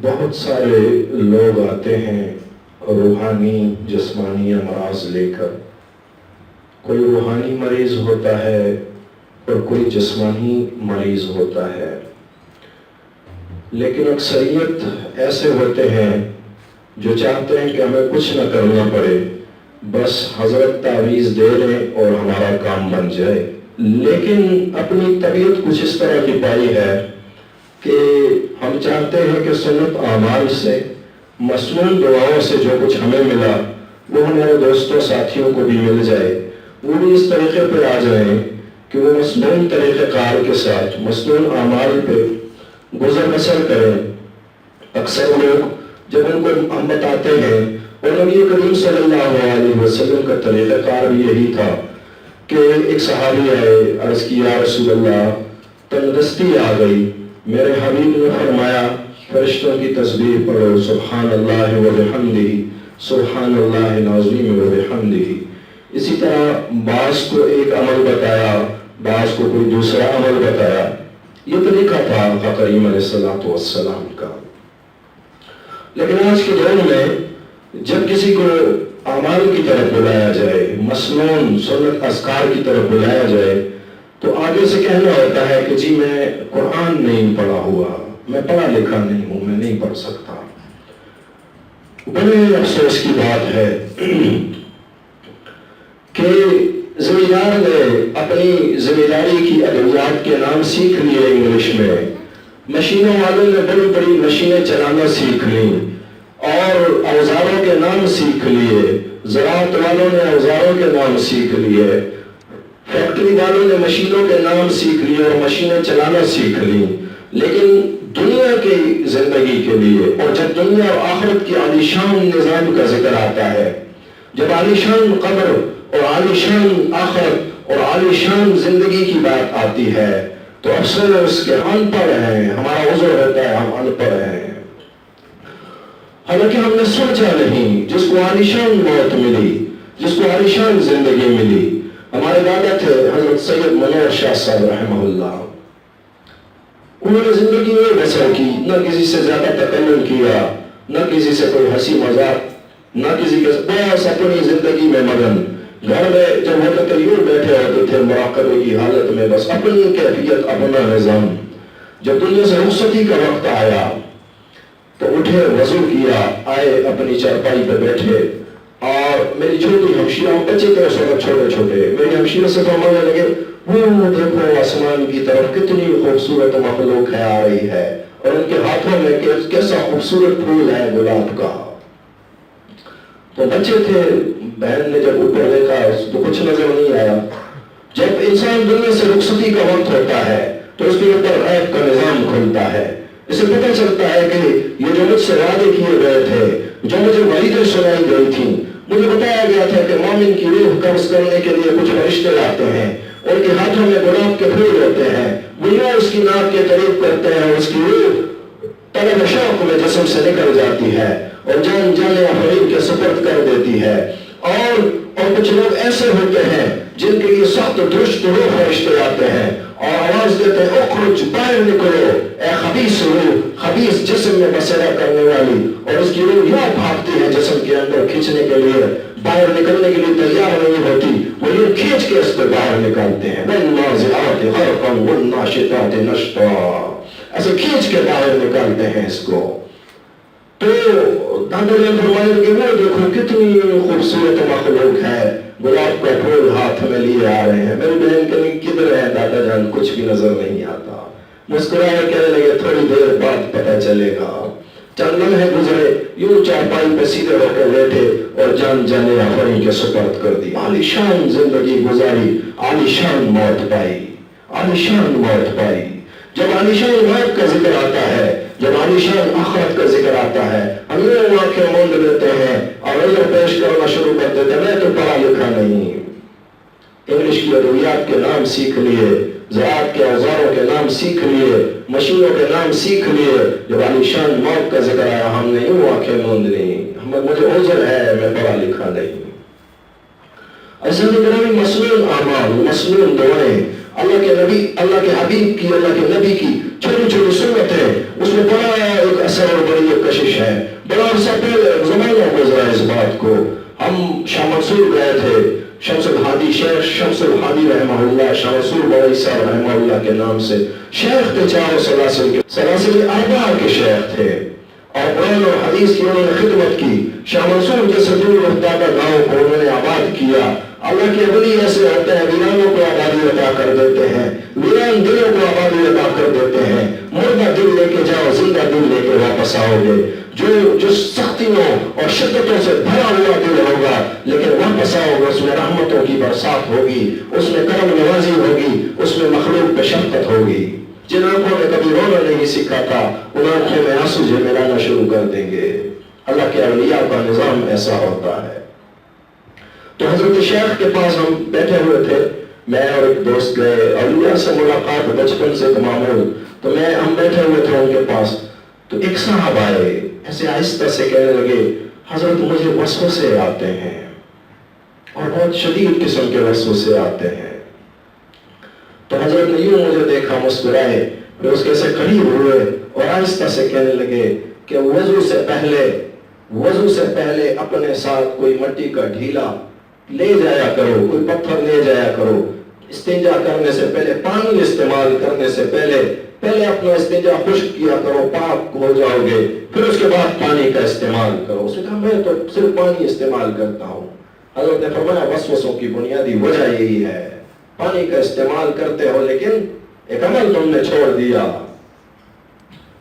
بہت سارے لوگ آتے ہیں روحانی جسمانی امراض لے کر. کوئی روحانی مریض ہوتا ہے اور کوئی جسمانی مریض ہوتا ہے، لیکن اکثریت ایسے ہوتے ہیں جو چاہتے ہیں کہ ہمیں کچھ نہ کرنا پڑے، بس حضرت تعویذ دے دیں اور ہمارا کام بن جائے. لیکن اپنی طبیعت کچھ اس طرح کی پائی ہے کہ ہم چاہتے ہیں کہ سنت اعمال سے، مسنون دعاؤں سے جو کچھ ہمیں ملا وہ ہمارے دوستوں ساتھیوں کو بھی مل جائے، وہ بھی اس طریقے پہ آ جائیں کہ وہ مسنون طریقہ کار کے ساتھ مسنون اعمال پہ گزر بسر کریں. اکثر لوگ جب ان کو ہم بتاتے ہیں، اور نبی کریم صلی اللہ علیہ وسلم کا طریقہ کار بھی یہی تھا کہ ایک صحابی آئے، عرض کیا یا رسول اللہ تندرستی آ گئی. میرے حبیب نے فرمایا فرشتوں کی تسبیح پڑھو، سبحان اللہ و بحمدہ، سبحان اللہ العظیم و بحمدہ. اسی طرح بعض کو ایک عمل بتایا، بعض کو کوئی دوسرا عمل بتایا. یہ طریقہ تھا آقا کریم علیہ السلام کا. لیکن آج کے دور میں جب کسی کو اعمال کی طرف بلایا جائے، مسنون سنت اذکار کی طرف بلایا جائے، تو آگے سے کہنا ہوتا ہے کہ جی میں قرآن نہیں پڑھا ہوا، میں پڑھا لکھا نہیں ہوں، میں نہیں پڑھ سکتا. بڑے افسوس کی بات ہے کہ ذمہ دار نے اپنی ذمہ داری کی ادویات کے نام سیکھ لیے انگلش میں، مشینوں والوں نے بڑی بڑی مشینیں چلانا سیکھ لیں اور اوزاروں کے نام سیکھ لیے، زراعت والوں نے اوزاروں کے نام سیکھ لیے، فیکٹری والوں نے مشینوں کے نام سیکھ لیے اور مشینیں چلانا سیکھ لیں. لیکن دنیا کی زندگی کے لیے، اور جب دنیا اور آخرت کی عالیشان نظام کا ذکر آتا ہے، جب عالیشان قبر اور عالیشان آخرت اور عالیشان زندگی کی بات آتی ہے، تو اکثر اس کے ان پڑھ ہیں، ہمارا عذر ہوتا ہے ہم ان پڑھ ہیں. حالانکہ ہم نے سوچا نہیں، جس کو عالیشان موت ملی، جس کو عالیشان زندگی ملی. ہمارے دادا تھے حضرت سید منور شاہ صاحب رحمہ اللہ، انہوں نے زندگی میں بسر کی، نہ کسی سے زیادہ تکلم کیا، نہ کسی سے کوئی ہنسی مذاق، نہ کسی کے بس اپنی زندگی میں مگن. گھر میں جب وقت یوں بیٹھے ہوتے تھے مراقبے کی حالت میں، بس اپنی کیفیت، اپنا نظام. جب دنیا سے رخصتی کا وقت آیا تو اٹھے، وضو کیا، آئے اپنی چارپائی پہ بیٹھے، اور میری چھوٹی ہمشیرہ، بچے تھے اس وقت چھوٹے چھوٹے، میری ہمشیرہ سے فرمانے لگے وہ دیکھو آسمان کی طرف کتنی خوبصورت مخلوق ہے آ رہی ہے، اور ان کے ہاتھوں میں کیسا خوبصورت پھول ہے گلاب کا. تو بچے تھے، بہن نے جب اوپر دیکھا تو کچھ نظر نہیں آیا. جب انسان دنیا سے رخصتی کا وقت ہوتا ہے تو اس کے اوپر غیب کا نظام کھلتا ہے. اسے پتہ چلتا ہے کہ یہ جو مجھ سے وعدے کیے گئے تھے، جو مجھے وعیدیں سنائی گئی تھیں، مجھے بتایا گیا تھا کہ مومن کی روح قبض کرنے کے لیے کچھ فرشتے آتے ہیں، ان کے ہاتھوں میں گلاب کے پھول ہوتے ہیں، وہ یوں اس کی ناک کے قریب کرتے ہیں، اس کی روح طلب شوق میں جسم سے نکل جاتی ہے اور جان جانے افرین کے سپرد کر دیتی ہے. اور کچھ لوگ ایسے ہوتے ہیں جن کے لیے سخت درشت روح فرشتے آتے ہیں اور آواز دیتے ہیں اخرج، باہر نکلو اے خبیث روح، خبیث جسم میں بسیرا کرنے والی. اور اس کی روح یوں بھاگتی ہے جسم کے اندر کھینچنے کے لیے، باہر نکلنے کے لیے تیار نہیں ہوتی، وہ یوں کھینچ کے اس کو باہر نکالتے ہیں. وَالنَّازِعَاتِ غَرْقًا وَالنَّاشِطَاتِ نَشْطًا، ایسے کھینچ کے باہر نکالتے ہیں اس کو. تو دادا نے فرمایا کہ وہ دیکھو کتنی خوبصورت مخلوق ہے، گلاب کا پھول ہاتھ میں لیے آ رہے ہیں. میری بہن کہیں کدھر ہے دادا جان، کچھ بھی نظر نہیں آتا. مسکرایا کہنے لگے تھوڑی دیر بعد پتہ چلے گا. چند لمحے گزرے، یوں چارپائی پہ سیدھے ہو کر بیٹھے اور جان جانے آفرین کے سپرد کر دی. عالیشان زندگی گزاری، عالیشان موت پائی، عالیشان موت پائی. جب عالیشان موت کا ذکر آتا ہے، جب عالیشان آخرت کا ذکر آتا ہے، ہم یہ واقعہ موند لیتے ہیں اور عذر پیش کرنا شروع کر دیتے ہیں میں تو پڑھا لکھا نہیں. انگلش کی ادویات کے نام سیکھ لیے، زراعت کے اوزاروں کے نام سیکھ لیے، مشینوں کے نام سیکھ لیے. جب عالیشان موت کا ذکر آیا ہم نے یوں واقعہ موند لی، مجھے عذر ہے میں پڑھا لکھا نہیں. ایسا نہیں، مسنون اعمال، مسنون دعائیں، اللہ کے نبی، اللہ کے حبیب کی، اللہ کے نبی کی چھوٹی چھوٹی سنتیں، اس میں بڑا ایک اثر اثر اور بڑی یہ کشش ہے. بڑا عرصہ پہلے زمانہ گزرا اس بات کو. ہم شاہ منصور گئے تھے, شمس الحادی, شیخ شمس الحادی رحمہ اللہ, شاہ منصور بڑی صاحب رحمہ اللہ کے نام سے شیخ تھے. چاروں سلاسل اربعہ کے شیخ تھے اور قرآن اور حدیث کی انہوں نے خدمت کی. شاہ منصور جیسے دور افتادہ گاؤں کو انہوں نے آباد کیا. اللہ کے ولی ایسے ہوتے ہیں, ویرانوں کو آبادی عطا کر دیتے ہیں, ویران دلوں کو آبادی عطا کر دیتے ہیں. مردہ دل لے کے جاؤ, زندہ دل لے کے واپس آؤ گے. جو سختیوں اور شدتوں سے بھرا ہوا دل ہوگا, لیکن واپس آؤ گے, اس میں رحمتوں کی برسات ہوگی, اس میں کرم نوازی ہوگی, اس میں مخلوق پہ شفقت ہوگی. جن آنکھوں نے کبھی رونا نہیں سیکھا تھا, ان آنکھوں میں آنسو جھلملانا شروع کر دیں گے. اللہ کے اولیاء کا نظام ایسا ہوتا ہے. تو حضرت شیخ کے پاس ہم بیٹھے ہوئے تھے, میں اور ایک دوست گئے. اولیاء سے ملاقات بچپن سے معمول. تو ہم بیٹھے ہوئے تھے ان کے پاس, تو ایک صاحب آئے, ایسے آہستہ سے کہنے لگے, حضرت مجھے وسوسے آتے ہیں اور بہت شدید قسم کے وسوسے آتے ہیں. تو حضرت نے یوں مجھے دیکھا, مسکرائے, پھر اس کے سے قریب ہوئے اور آہستہ سے کہنے لگے کہ وضو سے پہلے اپنے ساتھ کوئی مٹی کا ڈھیلا لے جایا کرو, کوئی پتھر لے جایا کرو. استنجا کرنے سے پہلے, پانی استعمال کرنے سے پہلے اپنا استنجا خشک کیا کرو, پاک ہو جاؤ گے, پھر اس کے بعد پانی کا استعمال کرو. اس نے کہا میں تو صرف پانی استعمال کرتا ہوں. حضرت نے فرمایا وسوسوں کی بنیادی وجہ یہی ہے, پانی کا استعمال کرتے ہو لیکن ایک عمل تم نے چھوڑ دیا.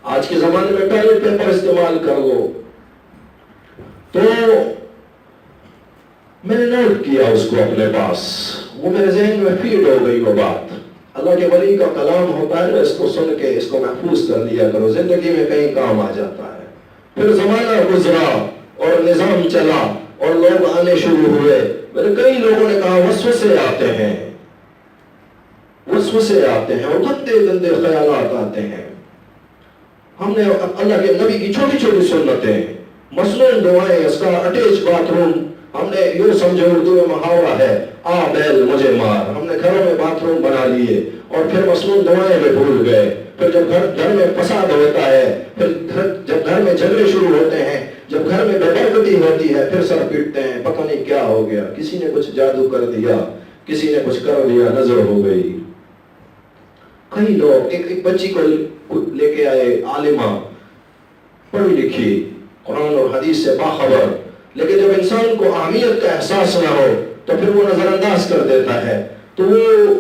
آج کے زمانے میں ٹوائلٹ پیپر استعمال کر لو. تو میں نے نوٹ کیا اس کو اپنے پاس, وہ میرے ذہن میں فیڈ ہو گئی وہ بات. اللہ کے ولی کا کلام ہوتا ہے نا, اس کو سن کے اس کو محفوظ کر لیا کرو, زندگی میں کہیں کام آ جاتا ہے. پھر زمانہ گزرا اور نظام چلا اور لوگ آنے شروع ہوئے. میرے کئی لوگوں نے کہا وسوسے آتے ہیں اور گندے خیالات آتے ہیں. ہم نے اللہ کے نبی کی چھوٹی چھوٹی سنتیں, مصنون دعائیں, اس کا اٹیچ باتھ روم, ہم نے یوں سمجھو اردو میں محاورہ ہے, آ بیل مجھے مار, ہم نے گھروں میں باتھ روم بنا لیے اور پھر مصنون دعائیں میں بھول گئے. پھر جب گھر میں فساد ہوتا ہے, پھر جب گھر میں جھگڑے شروع ہوتے ہیں, جب گھر میں بے برکتی ہوتی ہے, پھر سر پیٹتے ہیں, پتہ نہیں کیا ہو گیا, کسی نے کچھ جادو کر دیا, کسی نے کچھ کر دیا, نظر ہو گئی. کئی لوگ ایک بچی کو لے کے آئے, عالمہ, پڑھی لکھی, قرآن اور حدیث سے باخبر, لیکن جب انسان کو اہمیت کا احساس نہ ہو تو پھر وہ نظر انداز کر دیتا ہے. تو وہ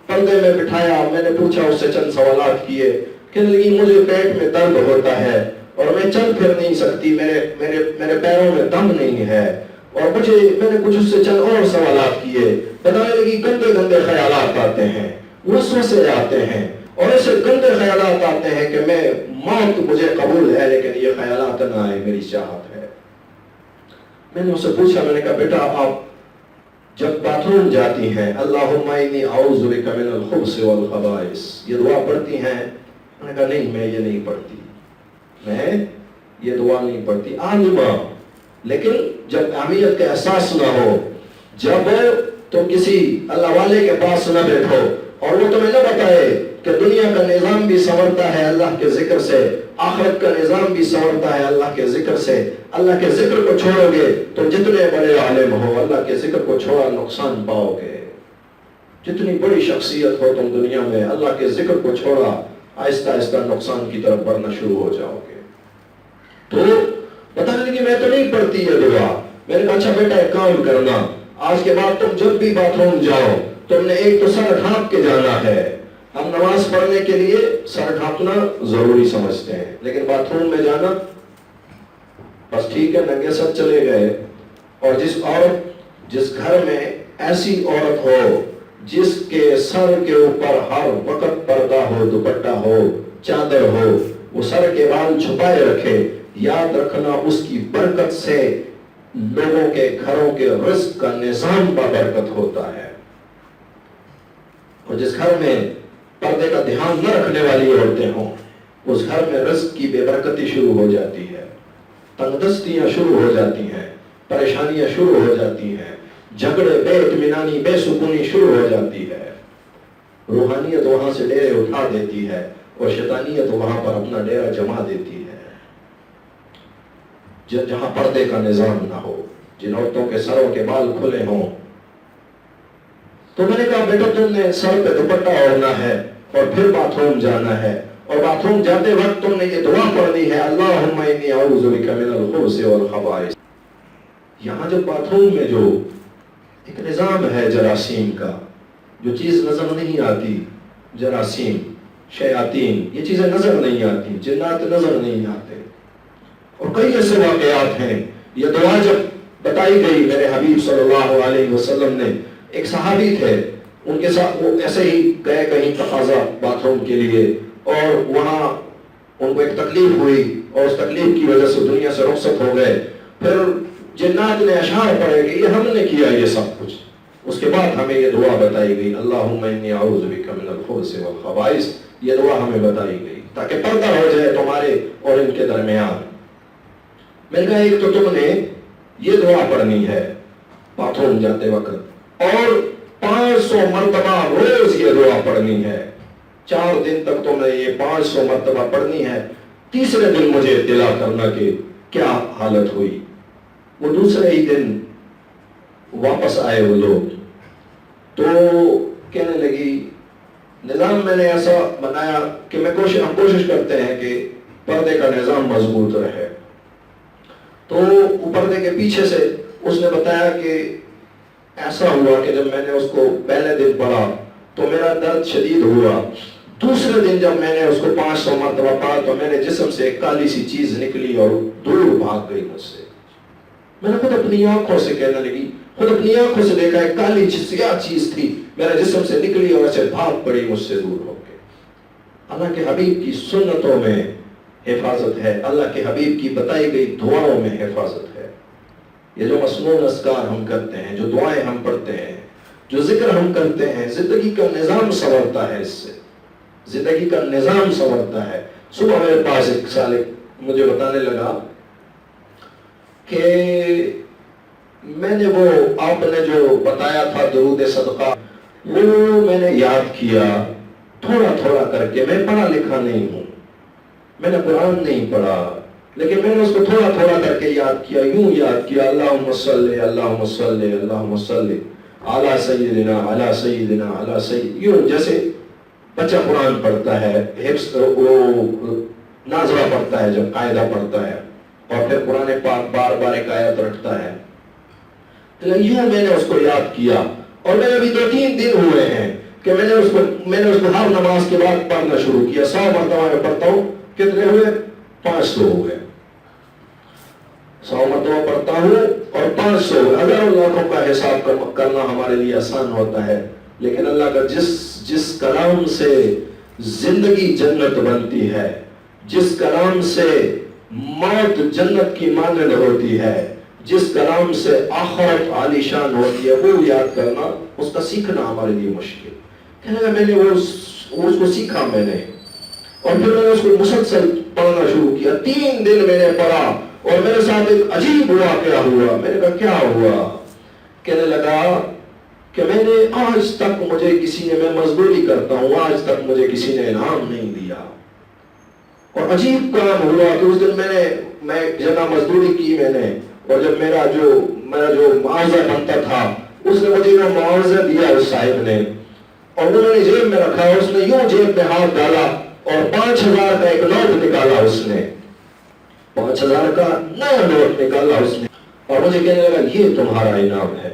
پردے میں بٹھایا, میں نے پوچھا اس سے چند سوالات کیے, کہنے لگی مجھے پیٹ میں درد ہوتا ہے اور میں چل پھر نہیں سکتی, میرے پیروں میں دم نہیں ہے. اور میں نے کچھ اس سے چند اور سوالات کیے, بتانے لگی گندے خیالات آتے ہیں, وسوسے آتے ہیں, اور ایسے گندے خیالات آتے ہیں کہ میں موت مجھے قبول ہے لیکن یہ خیالات نہ آئے, میری چاہت ہے. میں نے اس سے پوچھا, میں نے کہا بیٹا آپ جب باتھ روم جاتی ہیں اللہم انی اعوذ بک من الخبث والخبائث, یہ دعا پڑھتی ہیں؟ میں نے کہا نہیں, میں یہ نہیں پڑھتی, میں یہ دعا نہیں پڑھتی. عالمہ, لیکن جب اہمیت کا احساس نہ ہو, جب تم کسی اللہ والے کے پاس نہ بیٹھو اور وہ تمہیں نہ بتائے کہ دنیا کا نظام بھی سنورتا ہے اللہ کے ذکر سے, آخرت کا نظام بھی سنورتا ہے اللہ کے ذکر سے. اللہ کے ذکر کو چھوڑو گے تو جتنے بڑے عالم ہو, اللہ کے ذکر کو چھوڑا نقصان پاؤ گے. جتنی بڑی شخصیت ہو تم دنیا میں, اللہ کے ذکر کو چھوڑا آہستہ آہستہ نقصان کی طرف بڑھنا شروع ہو جاؤ گے. تو بتانے لگی میں تو نہیں پڑھتی یہ دعا. میں نے کہا اچھا بیٹا ایک کام کرنا, آج کے بعد تم جب بھی باتھ روم جاؤ تم نے ایک تو سر ڈھانپ کے جانا ہے. ہم نماز پڑھنے کے لیے سر ڈھانپنا ضروری سمجھتے ہیں, لیکن باتھ روم میں جانا بس ٹھیک ہے, ننگے سر چلے گئے. اور جس گھر میں ایسی عورت ہو جس کے سر کے اوپر ہر وقت پردہ ہو, دوپٹہ ہو, چادر ہو, وہ سر کے بال چھپائے رکھے, یاد رکھنا اس کی برکت سے لوگوں کے گھروں کے رزق کا نظام بابرکت ہوتا ہے. اور جس گھر میں پردے کا دھیان نہ رکھنے والی عورتیں ہوں, اس گھر میں رزق کی بے برکتی شروع ہو جاتی ہے, تنگدستیاں شروع ہو جاتی ہیں, پریشانیاں شروع ہو جاتی ہیں, جھگڑے, بے اطمینانی, بے سکونی شروع ہو جاتی ہے. روحانیت وہاں سے ڈیرے اٹھا دیتی ہے اور شیطانیت وہاں پر اپنا ڈیرا جما دیتی ہے. جہاں پردے کا نظام نہ ہو، جن عورتوں کے سروں کے بال کھلے ہوں. تو میں نے کہا بیٹا تم نے سر پہ دوپٹہ اوڑھنا ہے اور پھر باتھ روم جانا ہے، اور باتھ روم جاتے وقت تم نے یہ دعا پڑھنی ہے اللہم انی اعوذ بک من الخبث والخبائث. یہاں جب باتھ روم میں جو ایک نظام ہے جراثیم کا، جو چیز نظر نہیں آتی، جراثیم، شیاطین، یہ چیزیں نظر نہیں آتی، جنات نظر نہیں آتے، اور کئی ایسے واقعات ہیں. یہ دعا جب بتائی گئی میرے حبیب صلی اللہ علیہ وسلم نے، ایک صحابی تھے ان کے ساتھ، وہ ایسے ہی گئے کہیں تقاضا باتھ روم کے لیے، اور وہاں ان کو ایک تکلیف ہوئی اور اس تکلیف کی وجہ سے دنیا سے رخصت ہو گئے. پھر جنات نے اشعار پڑھے کہ یہ ہم نے کیا یہ سب کچھ. اس کے بعد ہمیں یہ دعا بتائی گئی اللہم انی اعوذ بک من الخبث والخبائث. یہ دعا ہمیں بتائی گئی تاکہ پردہ ہو جائے تمہارے اور ان کے درمیان. میں نے کہا ایک تو تم نے یہ دعا پڑھنی ہے باتھ روم جاتے وقت، اور 500 مرتبہ روز یہ دعا پڑھنی ہے. 4 دن تک تو میں یہ 500 مرتبہ پڑھنی ہے. تیسرے دن مجھے اطلاع کرنا کہ کیا حالت ہوئی. وہ دوسرے ہی دن واپس آئے وہ لوگ، تو کہنے لگی نظام میں نے ایسا بنایا کہ ہم کوشش کرتے ہیں کہ پردے کا نظام مضبوط رہے. تو پردے کے پیچھے سے اس نے بتایا کہ ایسا ہوا کہ جب میں نے اس کو پہلے دن پڑھا تو میرا درد شدید ہوا. دوسرے دن جب میں نے اس کو 500 مرتبہ پڑھا تو میرے جسم سے ایک کالی سی چیز نکلی اور دور بھاگ گئی مجھ سے. میں نے خود اپنی آنکھوں سے کہنے لگی، خود اپنی آنکھوں سے دیکھا ایک کالی سیاہ چیز تھی میرے جسم سے نکلی اور ایسے بھاگ پڑی مجھ سے دور ہو کے. اللہ کے حبیب کی سنتوں میں حفاظت ہے، اللہ کے حبیب کی بتائی گئی دعاؤں میں حفاظت ہے. یہ جو مسنون اذکار ہم کرتے ہیں، جو دعائیں ہم پڑھتے ہیں، جو ذکر ہم کرتے ہیں، زندگی کا نظام سنورتا ہے. اس سے زندگی کا نظام سنورتا ہے. صبح میرے پاس ایک سالک مجھے بتانے لگا کہ میں نے وہ آپ نے جو بتایا تھا درود صدقہ، وہ میں نے یاد کیا تھوڑا تھوڑا کر کے. میں پڑھا لکھا نہیں ہوں، میں نے قرآن نہیں پڑھا، لیکن میں نے اس کو تھوڑا تھوڑا کر کے یاد کیا. یوں یاد کیا اللہم صلی اللہم صلی اللہم صلی علی سیدنا علی سیدنا علی سید، یوں جیسے بچہ قرآن پڑھتا ہے، حفظ وہ ناظرہ پڑھتا ہے جب قاعدہ پڑھتا ہے، اور پھر قرآن پاک بار بار ایک آیت رکھتا ہے. یوں میں نے اس کو یاد کیا. اور میں ابھی 2-3 دن ہوئے ہیں کہ میں نے اس کو ہر نماز کے بعد پڑھنا شروع کیا. 100 مرتبہ میں پڑھتا ہوں. کتنے ہوئے؟ 500 ہوئے. 100 مرتبہ پڑھتا ہوں اور 500 ہوئے. ہزاروں لاکھوں کا حساب کرنا ہمارے لیے آسان ہوتا ہے، لیکن اللہ کا جس کلام سے زندگی جنت بنتی ہے، جس کلام سے موت جنت کی مانند ہوتی ہے، جس کلام سے آخرت عالی شان ہوتی ہے، وہ یاد کرنا، اس کا سیکھنا ہمارے لیے مشکل. کہنے لگا میں نے اس کو سیکھا میں نے، اور پھر میں نے اس کو مسلسل پڑھنا شروع کیا. 3 دن میں نے پڑھا اور میرے ساتھ ایک عجیب واقعہ ہوا. میں نے کہا کیا ہوا؟ کہنے لگا کہ میں نے آج تک مجھے کسی نے، میں مزدوری کرتا ہوں، آج تک مجھے کسی نے انعام نہیں دیا. اور عجیب کام ہوا کہ اس دن میں جگہ مزدوری کی میں نے، اور جب میرا جو معاوضہ بنتا تھا اس نے مجھے وہ معاوضہ دیا اس صاحب نے، اور انہوں نے جیب میں رکھا. اس نے یوں جیب میں ہاتھ ڈالا اور 5000 کا ایک نوٹ نکالا. اس نے 5000 کا نیا نوٹ نکالا اس نے، اور مجھے کہنے لگا یہ تمہارا انعام ہے.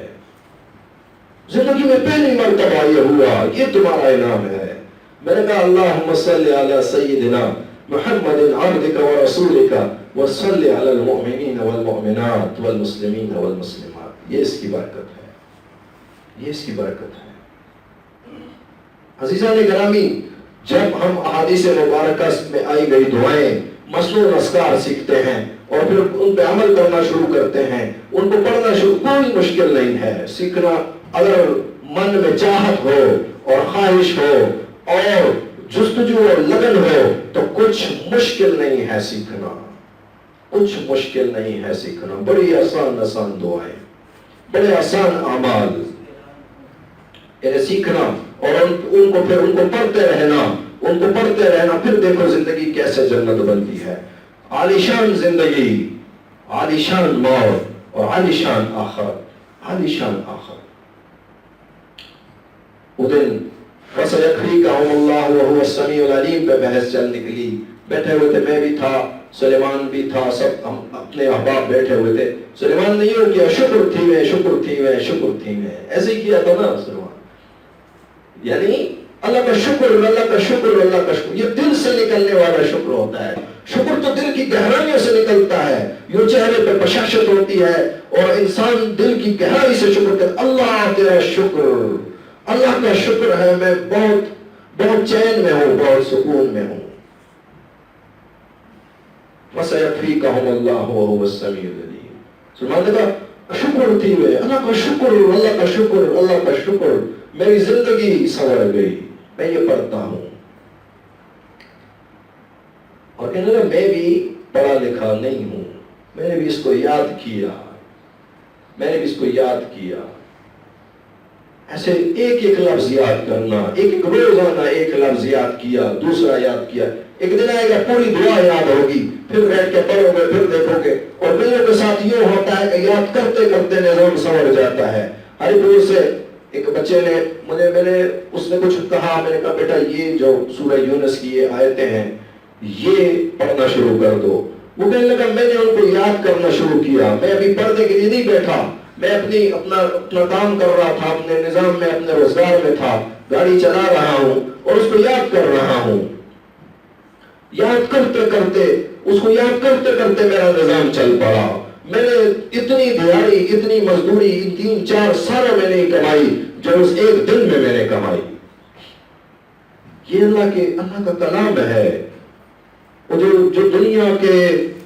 زندگی میں پہلی مرتبہ یہ ہوا، یہ تمہارا انعام ہے. میں نے کہا اللہم صلی علی سیدنا محمد عبدک و رسولک وصلی علی المؤمنین والمؤمنات والمسلمین والمسلمات. یہ اس کی برکت ہے، یہ اس کی برکت ہے. عزیزان گرامی، جب ہم احادیث مبارکہ میں آئی گئی دعائیں، مسنون اذکار سیکھتے ہیں اور پھر ان پہ عمل کرنا شروع کرتے ہیں، ان کو پڑھنا شروع، کوئی مشکل نہیں ہے سیکھنا. اگر من میں چاہت ہو اور خواہش ہو اور جستجو اور لگن ہو تو کچھ مشکل نہیں ہے سیکھنا، کچھ مشکل نہیں ہے سیکھنا. بڑی آسان دعائیں، بڑے آسان اعمال، سیکھنا اور ان کو پڑھتے رہنا، پھر دیکھو زندگی کیسے جنت بنتی ہے. عالیشان زندگی عالیشان موت اور عالیشان آخرت، عالیشان آخرت۔ وہ دن فَسَيَكْفِيكَهُمُ اللَّهُ وَهُوَ السَّمِيعُ الْعَلِيمُ پہ بحث چل نکلی۔ بیٹھے ہوئے تھے، میں بھی تھا، سلیمان بھی تھا، سب ہم اپنے احباب بیٹھے ہوئے تھے۔ سلیمان نے یوں کیا، شکر تھی میں، شکر تھی میں، شکر تھی میں، ایسے ہی کیا تھا نا سلیمان۔ یعنی اللہ کا شکر، اللہ کا شکر، اللہ کا شکر، یہ دل سے نکلنے والا شکر ہوتا ہے۔ شکر تو دل کی گہرائیوں سے نکلتا ہے، یوں چہرے پہ بشاشت ہوتی ہے اور انسان دل کی گہرائی سے شکر کرتا ہے، اللہ تیرا شکر، اللہ کا شکر ہے، میں بہت بہت چین میں ہوں، بہت سکون میں ہوں۔ وَسَيَكْفِيكَهُمُ اللَّهُ وَهُوَ السَّمِيعُ الْعَلِيمُ۔ سلمان نے کہا شکر تھی میں، اللہ کا شکر، اللہ کا شکر، اللہ کا شکر، میری زندگی سنور گئی، میں یہ پڑھتا ہوں۔ اور کہنے لگا میں بھی پڑھا لکھا نہیں ہوں، میں نے بھی اس کو یاد کیا، میں نے بھی اس کو یاد کیا۔ ایسے ایک ایک لفظ یاد کرنا، ایک ایک روزانہ ایک لفظ یاد کیا، دوسرا یاد کیا، ایک دن آئے گا پوری دعا یاد ہوگی، پھر بیٹھ کے پڑھو گے، پھر دیکھو گے۔ اور میرے کے ساتھ یوں ہوتا ہے کہ یاد کرتے کرتے نظام سنور جاتا ہے۔ ہری پور سے ایک بچے نے اس نے کچھ کہا، میں نے کہا بیٹا یہ جو سورہ یونس کی یہ آیتیں ہیں یہ پڑھنا شروع کر دو۔ وہ کہنے لگا میں نے ان کو یاد کرنا شروع کیا، میں ابھی پڑھنے کے لیے نہیں بیٹھا، میں اپنا کام کر رہا تھا، اپنے نظام میں، اپنے روزگار میں تھا، گاڑی چلا رہا ہوں اور اس کو یاد کر رہا ہوں۔ یاد کرتے کرتے، اس کو یاد کرتے کرتے میرا نظام چل پڑا۔ میں نے اتنی دیہاڑی، اتنی مزدوری، 3-4 سال میں نے کمائی جو اس ایک دن میں نے کمائی۔ یہ اللہ کا کلام ہے۔ جو دنیا کے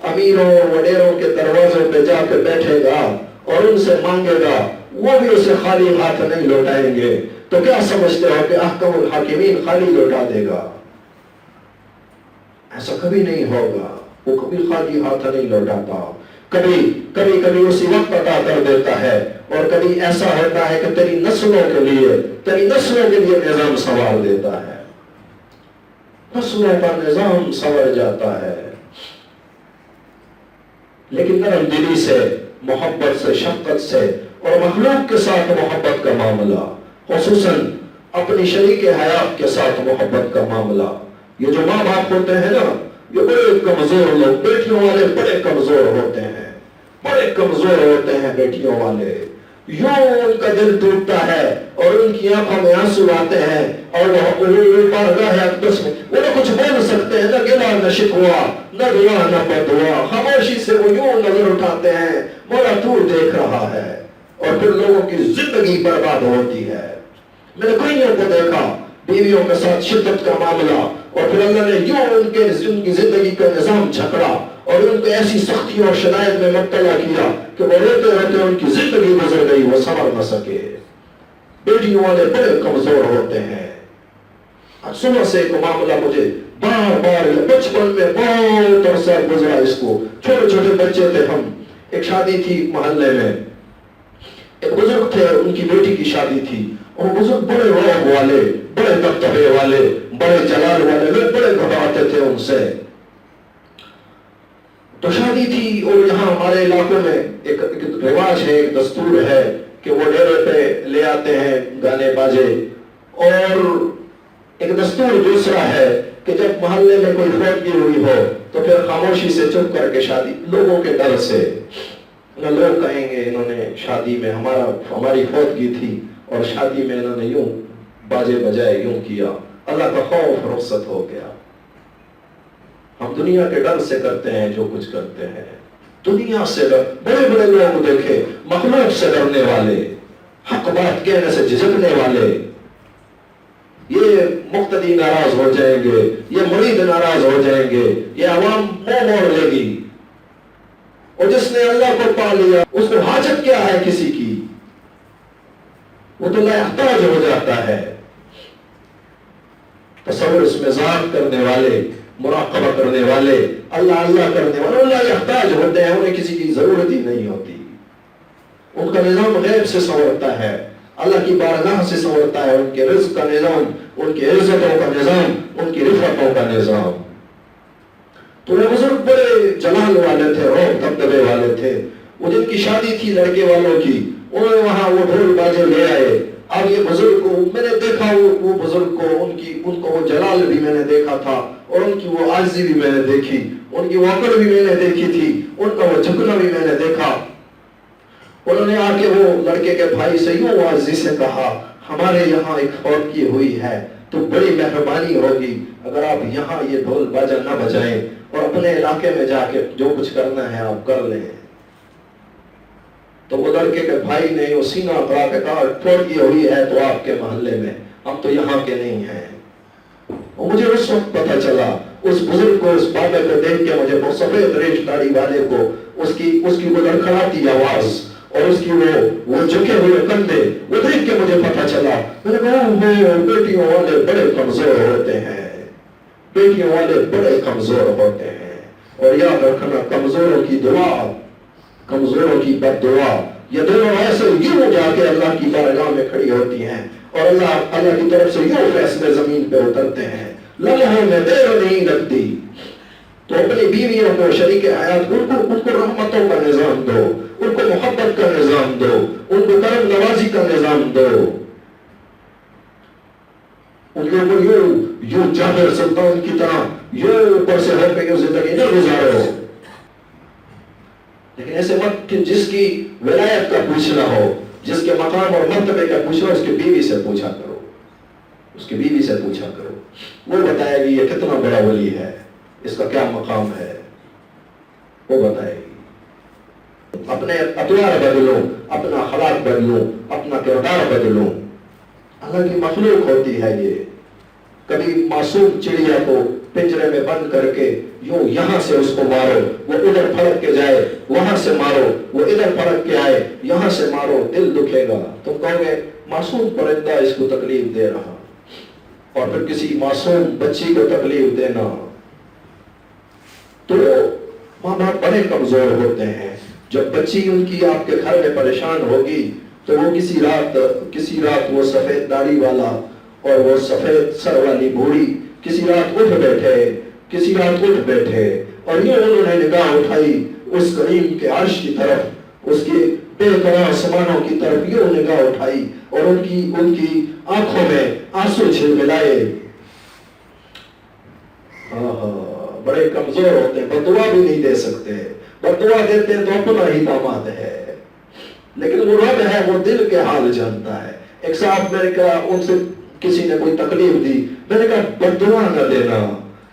امیروں وڈیروں کے دروازوں پہ جا کے بیٹھے گا اور ان سے مانگے گا، وہ بھی اسے خالی ہاتھ نہیں لوٹائیں گے۔ تو کیا سمجھتے ہو کہ احکم الحاکمین خالی لوٹا دے گا؟ ایسا کبھی نہیں ہوگا، وہ کبھی خالی ہاتھ نہیں لوٹاتا۔ کبھی اسی وقت عطا کر دیتا ہے، اور کبھی ایسا ہوتا ہے کہ تیری نسلوں کے لیے نظام سنوار دیتا ہے، نسلوں کا نظام سنور جاتا ہے۔ لیکن نرم دلی سے، محبت سے، شفقت سے اور مخلوق کے ساتھ محبت کا معاملہ، خصوصاً اپنی شریک حیات کے ساتھ محبت کا معاملہ۔ یہ جو ماں باپ ہوتے ہیں نا، یہ بڑے کمزور لوگ، بیٹیوں والے بڑے کمزور ہوتے ہیں، بڑے کمزور ہوتے ہیں بیٹیوں والے۔ یوں ان کا دل ٹوٹتا ہے اور ان کی آنکھوں میں آنسو آتے ہیں، اور وہ بارگاہ اقدس میں وہ نہ کچھ بول سکتے ہیں، نہ گلا نہ شکوا، نہ دعا نہ بدعا، خاموشی سے وہ یوں نظر اٹھاتے ہیں، مولا تو دیکھ رہا ہے، اور پھر لوگوں کی زندگی برباد ہوتی ہے۔ میں نے کئیوں کو دیکھا، بیویوں کے ساتھ شدت کا معاملہ، اور پھر اللہ نے یوں ان کی زندگی کا نظام جھکڑا اور ان کو ایسی سختیوں اور شدائد میں مبتلا کیا کہ وہ روتے روتے ان کی زندگی گزر گئی، وہ سنور نہ سکے۔ بیٹیوں والے بڑے کمزور ہوتے ہیں۔ صبح سے ایک معاملہ مجھے بار بار، بچپن میں بہت عرصہ گزرا اس کو، چھوٹے چھوٹے بچے تھے ہم، ایک شادی تھی محلے میں، ایک بزرگ تھے، ان کی بیٹی کی شادی تھی، اور بزرگ بڑے روب والے، بڑے دبدبے والے، بڑے جلال والے، لوگ بڑے گھبراتے تھے ان سے۔ تو شادی تھی، اور یہاں ہمارے علاقوں میں ایک رواج ہے، ایک دستور ہے کہ وہ ڈیرے پہ لے آتے ہیں گانے باجے، اور ایک دستور دوسرا ہے کہ جب محلے میں کوئی فوتگی ہوئی ہو تو پھر خاموشی سے چپ کر کے شادی، لوگوں کے ڈر سے، لوگ کہیں گے انہوں نے شادی میں ہماری فوتگی تھی اور شادی میں انہوں نے یوں باجے بجائے، یوں کیا، اللہ کا خوف رخصت ہو گیا۔ ہم دنیا کے ڈر سے کرتے ہیں جو کچھ کرتے ہیں، دنیا سے بڑے بڑے لوگ دیکھے، مخلوق سے ڈرنے والے، حق بات کہنے سے جھجکنے والے، یہ مقتدی ناراض ہو جائیں گے، یہ مرید ناراض ہو جائیں گے، یہ عوام منہ موڑ لے گی، اور جس نے اللہ کو پا لیا اس کو حاجت کیا ہے کسی کی؟ وہ تو لا احتاج ہو جاتا ہے۔ تصور اس میں ذات کرنے والے، مراقبہ کرنے والے، اللہ اللہ کرنے والے، اللہ احتاج ہوتے ہیں، انہیں کسی کی ضرورت ہی نہیں ہوتی۔ ان کا نظام غیب سے سنورتا ہے، اللہ کی بارگاہ سے سنورتا ہے، ان کے رزق کا نظام، ان کی عزتوں کا نظام، ان کی رفعتوں کا نظام۔ تو وہ بزرگ بڑے جلال والے تھے، روب دبدبے والے تھے، وہ جن کی شادی تھی لڑکے والوں کی، انہوں نے وہاں وہ ڈھول باجے لے آئے. اب یہ بزرگ کو میں نے دیکھا، وہ بزرگ کو ان کو وہ جلال بھی میں نے دیکھا تھا، اور ان کی وہ عاجزی بھی میں نے دیکھی، ان کی وقر بھی میں نے دیکھی تھی، ان کا وہ جھکنا بھی میں نے دیکھا. انہوں نے آ کے وہ لڑکے کے بھائی سے یوں عاجزی سے کہا، ہمارے یہاں ایک فوت کی ہوئی ہے، تو بڑی مہربانی ہوگی اگر آپ یہاں یہ ڈھول باجا نہ بجائیں اور اپنے علاقے میں جا کے جو کچھ کرنا ہے آپ کر لیں. تو وہ لڑکے کے بھائی نے وہ سینہ اکڑا کے کہا، فوت کی ہوئی ہے تو آپ کے محلے میں، ہم تو یہاں کے نہیں ہیں. اور مجھے اس وقت پتہ چلا، اس بزرگ کو، اس بابے کو دیکھ کے مجھے وہ سفید ریش داڑھی والے کو، اس کی وہ لڑکھڑاتی آواز اور اس کی وہ جھکے ہوئے کندھے، وہ دیکھ کے مجھے پتہ چلا. میں نے کہا بیٹیوں والے بڑے کمزور ہوتے ہیں، بیٹیوں والے بڑے کمزور ہوتے ہیں. اور یاد رکھنا، کمزوروں کی دعا، کمزوروں کی بد دعا، یہ دونوں ایسے یوں جا کے اللہ کی بارگاہ میں کھڑی ہوتی ہیں اور اللہ کی طرف سے یوں فیصلے زمین پہ اترتے ہیں. لمحوں میں دیر نہیں لگتی. تو اپنی بیویوں کو، شریک حیات، ان کو رحمتوں کا نظام دو، ان کو محبت کا نظام دو، ان کو کرم نوازی کا نظام دو. ان کے اوپر یوں جابر سلطان کی طرح یوں اوپر سے ہو کے یوں زندگی نہ گزارو. لیکن ایسے مت کہ جس کی ولایت کا پوچھنا ہو، جس کے مقام اور مرتبے کا پوچھنا، اس کی بیوی سے پوچھا کرو، اس کی بیوی سے پوچھا کرو. وہ بتائے گی یہ کتنا بڑا ولی ہے، اس کا کیا مقام ہے، وہ بتائے گی. اپنے اطوار بدلو، اپنا اخلاق بدلو، اپنا کردار بدلو. اللہ کی مخلوق ہوتی ہے یہ. کبھی معصوم چڑیا کو پنجرے میں بند کر کے یوں یہاں سے اس کو مارو، وہ ادھر پھڑک کے جائے، وہاں سے مارو، وہ ادھر پھڑک کے آئے، یہاں سے مارو، دل دکھے گا. تم کہو گے معصوم پرندہ اس کو تکلیف دے رہا. اور پھر کسی معصوم بچی کو تکلیف دینا. تو ماں باپ بڑے کمزور ہوتے ہیں. جب بچی ان کی آپ کے گھر میں پریشان ہوگی تو وہ کسی رات وہ سفید داڑھی والا اور وہ سفید سر والی بوڑھی کسی رات اٹھ بیٹھے اور یہ انہوں نے نگاہ اٹھائی اس کریم کے عرش کی طرف، اس کے بے پناہ آسمانوں کی طرف یہ نگاہ اٹھائی اور ان کی آنکھوں میں آنسو جھلملائے. بڑے کمزور ہوتے ہیں، بددعا بھی نہیں دے سکتے. بددعا دیتے ہیں تو اپنا ہی داماد ہے، لیکن وہ رب ہے، وہ دل کے حال جانتا ہے. ایک صاحب میں نے کہا، ان سے کسی نے کوئی تکلیف دی، میں نے کہا بددعا نہ دینا.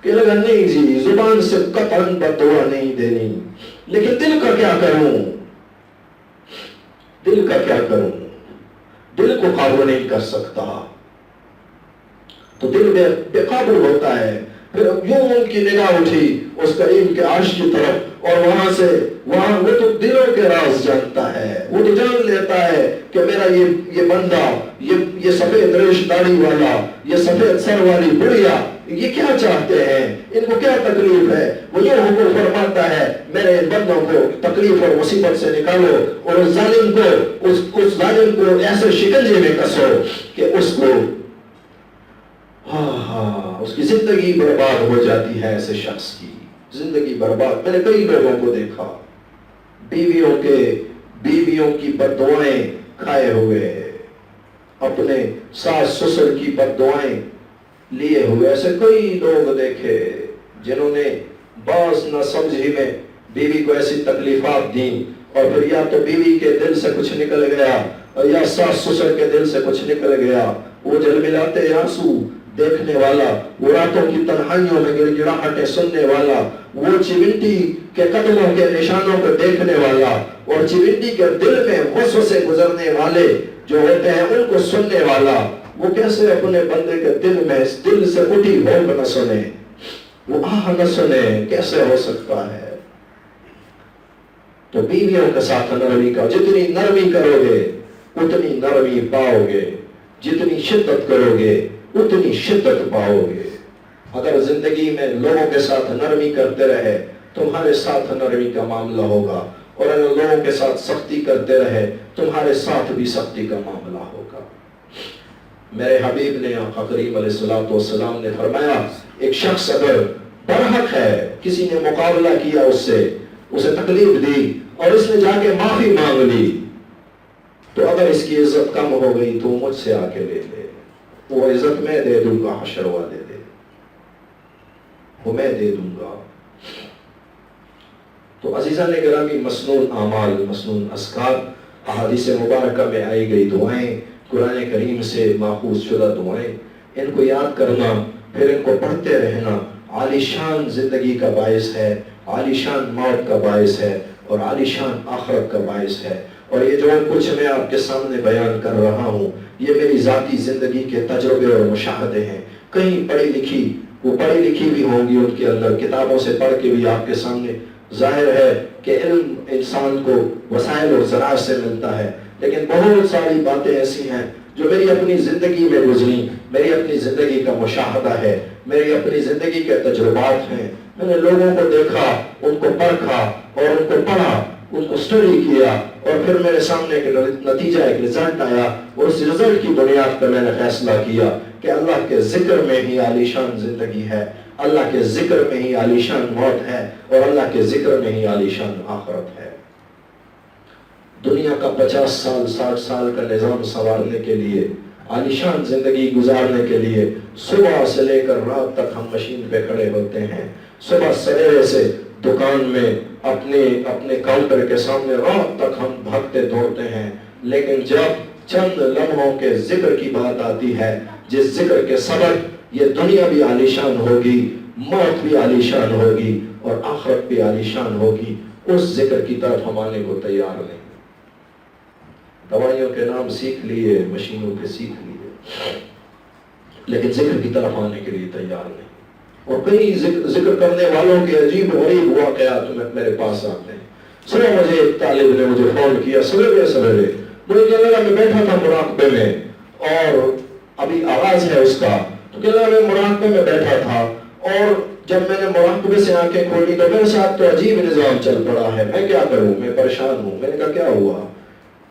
کہ لگا نہیں جی، زبان سے قطعاً بددعا نہیں دینی، لیکن دل کا کیا کروں، دل کا کیا کروں، دل کو قابو نہیں کر سکتا. تو دل بے قابو ہوتا ہے. پھر یوں ان کی نگاہ اٹھی اس کریم کے عرش کی طرف، اور وہاں وہ تو دلوں کے راز جانتا ہے. وہ تو جان لیتا ہے کہ میرا یہ بندہ، یہ سفید ریش داڑھی والا، یہ سفید سر والی بڑھیا، یہ کیا چاہتے ہیں، ان کو کیا تکلیف ہے. وہ یہ حکم فرماتا ہے میرے بندوں کو تکلیف اور مصیبت سے نکالو، اور اس ظالم کو ایسے شکنجے میں کسو کہ اس کی زندگی برباد ہو جاتی ہے. ایسے شخص کی زندگی برباد. میں نے کئی لوگوں کو دیکھا بیویوں کی بددعائیں کھائے ہوئے، اپنے ساس سسر کی بددعائیں لیے ہوئے. ایسے کئی لوگ دیکھے جنہوں نے باز نہ سمجھی میں بیوی کو ایسی تکلیفات دیں، اور پھر یا تو بیوی کے دل سے کچھ نکل گیا یا ساس سسر کے دل سے کچھ نکل گیا. وہ جلملاتے آنسو دیکھنے والا، وہ راتوں کی تنہائیوں میں گڑگڑاہٹیں سننے والا، وہ چمنٹی کے قدموں کے نشانوں کو دیکھنے والا، اور چمنٹی کے دل میں وسوسے گزرنے والے جو ہوتے ہیں ان کو سننے والا، وہ کیسے اپنے بندے کے دل میں اس دل سے اٹھی بھوک نہ سنے، وہ آہ نہ سنے، کیسے ہو سکتا ہے. تو بیویوں کے ساتھ نرمی کا، جتنی نرمی کرو گے اتنی نرمی پاؤ گے، جتنی شدت کرو گے اتنی شدت پاؤ گے. اگر زندگی میں لوگوں کے ساتھ نرمی کرتے رہے تمہارے ساتھ نرمی کا معاملہ ہوگا، اور اگر لوگوں کے ساتھ سختی کرتے رہے تمہارے ساتھ بھی سختی کا معاملہ ہوگا. میرے حبیب نے، آقا کریم علیہ السلام نے فرمایا، ایک شخص اگر برحق ہے، کسی نے مقابلہ کیا اس سے اسے تکلیف دی اور اس نے جا کے معافی مانگ لی، تو اگر اس کی عزت کم ہو گئی تو مجھ سے آ کے لے لے، وہ عزت میں دے دوں گا، حشر والے دے وہ میں دے دوں گا۔ تو عزیزان گرامی، مسنون اعمال، مسنون اذکار، احادیث مبارکہ میں آئی گئی دعائیں، قرآن کریم سے ماخوذ شدہ دعائیں، ان کو یاد کرنا، پھر ان کو پڑھتے رہنا عالی شان زندگی کا باعث ہے، عالی شان موت کا باعث ہے، اور عالی شان آخرت کا باعث ہے۔ اور یہ جو کچھ میں آپ کے سامنے بیان کر رہا ہوں، یہ میری ذاتی زندگی کے تجربے اور مشاہدے ہیں۔ کہیں پڑھی لکھی، وہ پڑھی لکھی بھی ہوں گی، ان کے اندر کتابوں سے پڑھ کے بھی آپ کے سامنے ظاہر ہے کہ علم انسان کو وسائل اور ذرائع سے ملتا ہے، لیکن بہت ساری باتیں ایسی ہیں جو میری اپنی زندگی میں گزری، میری اپنی زندگی کا مشاہدہ ہے، میری اپنی زندگی کے تجربات ہیں۔ میں نے لوگوں کو دیکھا، ان کو پرکھا اور ان کو پڑھا، ان کو اسٹڈی کیا، اور پھر میرے سامنے ایک نتیجہ، ایک رزلٹ آیا، اور اس رزلٹ کی بنیاد پر میں نے فیصلہ کیا کہ اللہ کے ذکر میں ہی عالی شان زندگی ہے، اللہ کے ذکر میں ہی عالی شان موت ہے، اور اللہ کے ذکر میں ہی عالی شان آخرت ہے۔ دنیا کا 50 سال 60 سال کا نظام سنوارنے کے لیے، عالی شان زندگی گزارنے کے لیے صبح سے لے کر رات تک ہم مشین پہ کھڑے ہوتے ہیں، صبح سویرے سے دکان میں اپنے کاؤنٹر کے سامنے رات تک ہم بھاگتے دوڑتے ہیں، لیکن جب چند لمحوں کے ذکر کی بات آتی ہے، جس ذکر کے سبب یہ دنیا بھی عالی شان ہوگی، موت بھی عالی شان ہوگی، اور آخرت بھی عالی شان ہوگی، اس ذکر کی طرف ہم آنے کو تیار نہیں۔ دوائیوں کے نام سیکھ لیے، مشینوں کے سیکھ لیے، لیکن ذکر کی طرف آنے کے لیے تیار نہیں۔ اور کئی ذکر کرنے والوں کے عجیب غریب واقعات میرے پاس آتے ہیں۔ صبح مجھے ایک طالب نے مجھے فون کیا، سویرے سویرے مجھے کہنے لگا، میں بیٹھا تھا مراقبے میں اور ابھی آغاز ہے اس کا، تو کہنے لگا میں مراقبے میں بیٹھا تھا، اور جب میں نے مراقبے سے آنکھیں کھولی تو میرے ساتھ تو عجیب نظام چل پڑا ہے، میں کیا کروں، میں پریشان ہوں۔ میں نے کہا کیا ہوا؟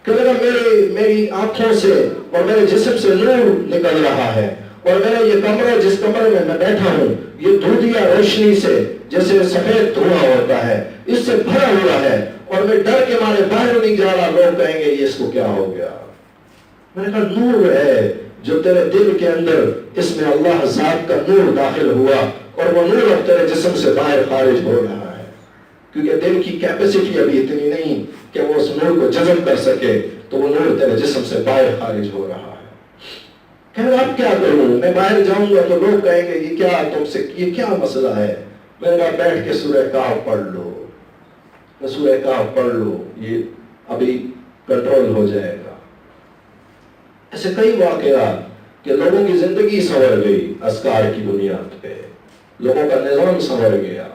کہنے لگا میری آنکھوں سے اور میرے جسم سے نور نکل رہا ہے، اور میرا یہ کمرہ، جس کمرے میں میں بیٹھا ہوں، یہ دودھیا روشنی سے، جیسے سفید دھواں ہوتا ہے، اس سے بھرا ہوا ہے، اور میں ڈر کے مارے باہر نہیں جا رہا۔ لوگ کہیں گے یہ اس کو کیا ہو گیا؟ میں نے کہا نور ہے جو تیرے دل کے اندر، اس میں اللہ ذات کا نور داخل ہوا، اور وہ نور اب تیرے جسم سے باہر خارج ہو رہا ہے، کیونکہ دل کی کیپیسٹی ابھی اتنی نہیں کہ وہ اس نور کو جذب کر سکے، تو وہ نور تیرے جسم سے باہر خارج ہو رہا ہے۔ کہہ رہا اب کیا کروں؟ میں باہر جاؤں گا تو لوگ کہیں گے یہ کیا تم سے، یہ کیا مسئلہ ہے؟ میں نے کہا بیٹھ کے سورہ کہف پڑھ لو، سورہ کہف پڑھ لو، یہ ابھی کنٹرول ہو جائے گا۔ ایسے کئی واقعات کہ لوگوں کی زندگی سنور گئی اذکار کی بنیاد پہ، لوگوں کا نظام سنور گیا۔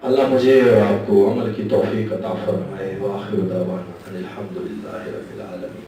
اللہ مجھے اور آپ کو عمل کی توفیق عطا فرمائے۔ وآخر دعوانا الحمدللہ رب العالمین۔